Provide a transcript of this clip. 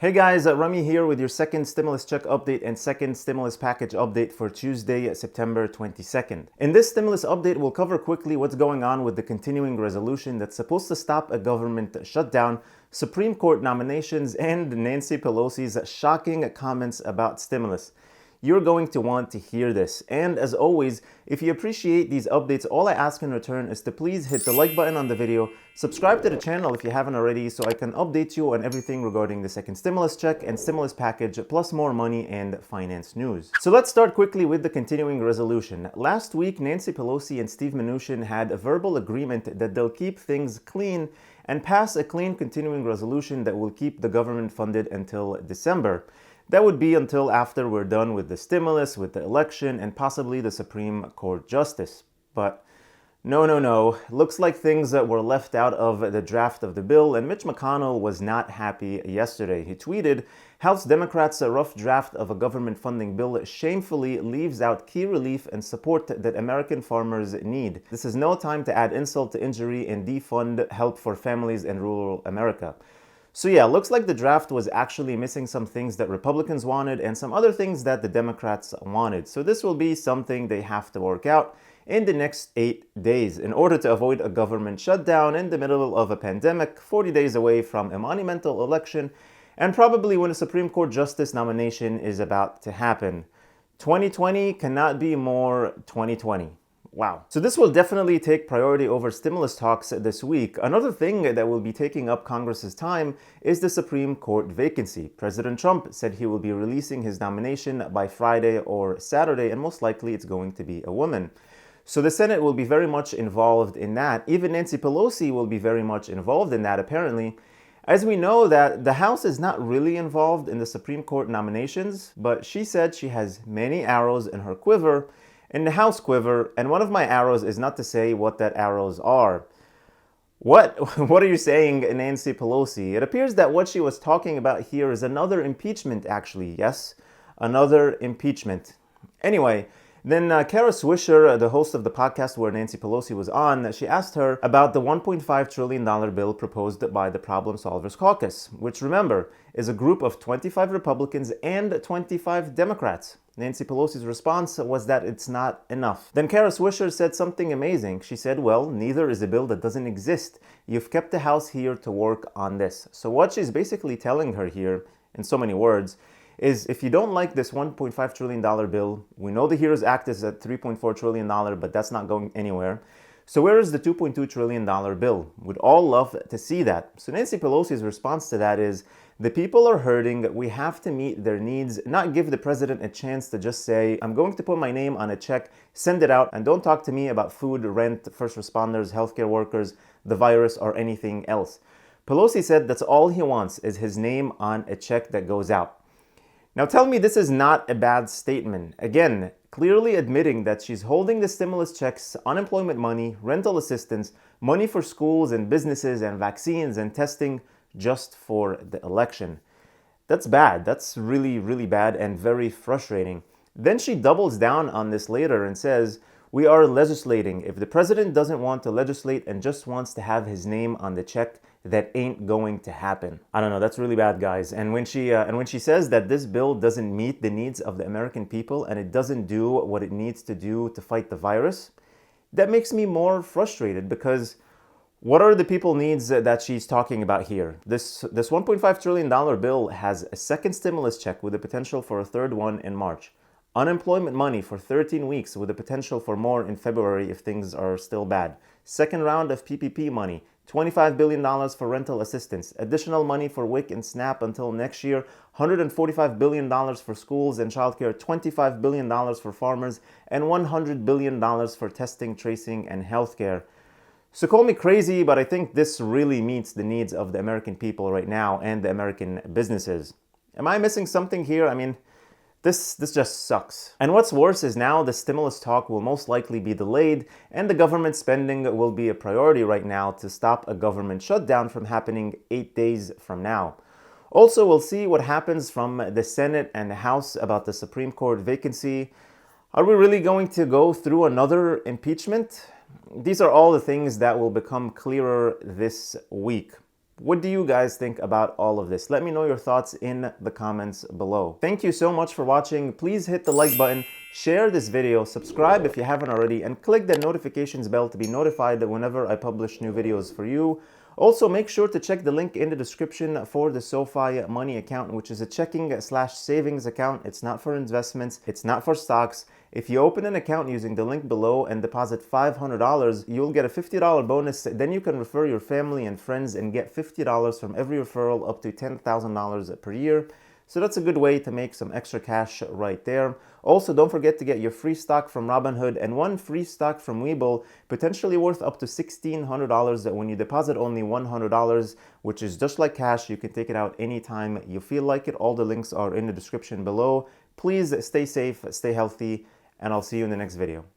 Hey guys, Rami here with your second stimulus check update and second stimulus package update for Tuesday, September 22nd. In this stimulus update, we'll cover quickly what's going on with the continuing resolution that's supposed to stop a government shutdown, Supreme Court nominations, and Nancy Pelosi's shocking comments about stimulus. You're going to want to hear this. And as always, if you appreciate these updates, all I ask in return is to please hit the like button on the video, subscribe to the channel if you haven't already so I can update you on everything regarding the second stimulus check and stimulus package, plus more money and finance news. So let's start quickly with the continuing resolution. Last week, Nancy Pelosi and Steve Mnuchin had a verbal agreement that they'll keep things clean and pass a clean continuing resolution that will keep the government funded until December. That would be until after we're done with the stimulus, with the election, and possibly the Supreme Court justice. But no. Looks like things that were left out of the draft of the bill, and Mitch McConnell was not happy yesterday. He tweeted, House Democrats' rough draft of a government funding bill shamefully leaves out key relief and support that American farmers need. This is no time to add insult to injury and defund help for families in rural America. So yeah, looks like the draft was actually missing some things that Republicans wanted and some other things that the Democrats wanted. So this will be something they have to work out in the next 8 days in order to avoid a government shutdown in the middle of a pandemic, 40 days away from a monumental election, and probably when a Supreme Court justice nomination is about to happen. 2020 cannot be more 2020. Wow. So this will definitely take priority over stimulus talks this week. Another thing that will be taking up Congress's time is the Supreme Court vacancy. President Trump said he will be releasing his nomination by Friday or Saturday, and most likely it's going to be a woman. So the Senate will be very much involved in that. Even Nancy Pelosi will be very much involved in that, apparently. As we know that the House is not really involved in the Supreme Court nominations, but she said she has many arrows in her quiver, in the House quiver, and one of my arrows is not to say what that arrows are. What are you saying, Nancy Pelosi? It appears that what she was talking about here is another impeachment, actually. Yes, another impeachment. Anyway, then Kara Swisher, the host of the podcast where Nancy Pelosi was on, she asked her about the $1.5 trillion bill proposed by the Problem Solvers Caucus, which, remember, is a group of 25 Republicans and 25 Democrats. Nancy Pelosi's response was that it's not enough. Then Kara Swisher said something amazing. She said, well, neither is a bill that doesn't exist. You've kept the House here to work on this. So what she's basically telling her here, in so many words, is if you don't like this $1.5 trillion bill, we know the HEROES Act is at $3.4 trillion, but that's not going anywhere. So where is the $2.2 trillion bill? We'd all love to see that. So Nancy Pelosi's response to that is, the people are hurting, we have to meet their needs, not give the president a chance to just say, I'm going to put my name on a check, send it out, and don't talk to me about food, rent, first responders, healthcare workers, the virus, or anything else. Pelosi said that's all he wants is his name on a check that goes out. Now tell me this is not a bad statement. Again, clearly admitting that she's holding the stimulus checks, unemployment money, rental assistance, money for schools and businesses and vaccines and testing just for the election. That's bad. That's really, really bad and very frustrating. Then she doubles down on this later and says, we are legislating. If the president doesn't want to legislate and just wants to have his name on the check, that ain't going to happen. I don't know, that's really bad, guys. And when she says that this bill doesn't meet the needs of the American people and it doesn't do what it needs to do to fight the virus, that makes me more frustrated because what are the people needs that she's talking about here? This $1.5 trillion bill has a second stimulus check with the potential for a third one in March. Unemployment money for 13 weeks with the potential for more in February if things are still bad. Second round of PPP money. $25 billion for rental assistance. Additional money for WIC and SNAP until next year. $145 billion for schools and childcare. $25 billion for farmers. And $100 billion for testing, tracing, and healthcare. So call me crazy, but I think this really meets the needs of the American people right now and the American businesses. Am I missing something here? I mean, this just sucks. And what's worse is now the stimulus talk will most likely be delayed and the government spending will be a priority right now to stop a government shutdown from happening 8 days from now. Also, we'll see what happens from the Senate and the House about the Supreme Court vacancy. Are we really going to go through another impeachment? These are all the things that will become clearer this week. What do you guys think about all of this? Let me know your thoughts in the comments below. Thank you so much for watching. Please hit the like button, share this video, subscribe if you haven't already, and click the notifications bell to be notified whenever I publish new videos for you. Also, make sure to check the link in the description for the SoFi Money account, which is a checking/savings account. It's not for investments. It's not for stocks. If you open an account using the link below and deposit $500, you'll get a $50 bonus. Then you can refer your family and friends and get $50 from every referral up to $10,000 per year. So that's a good way to make some extra cash right there. Also, don't forget to get your free stock from Robinhood and one free stock from Webull, potentially worth up to $1,600 when you deposit only $100, which is just like cash. You can take it out anytime you feel like it. All the links are in the description below. Please stay safe, stay healthy, and I'll see you in the next video.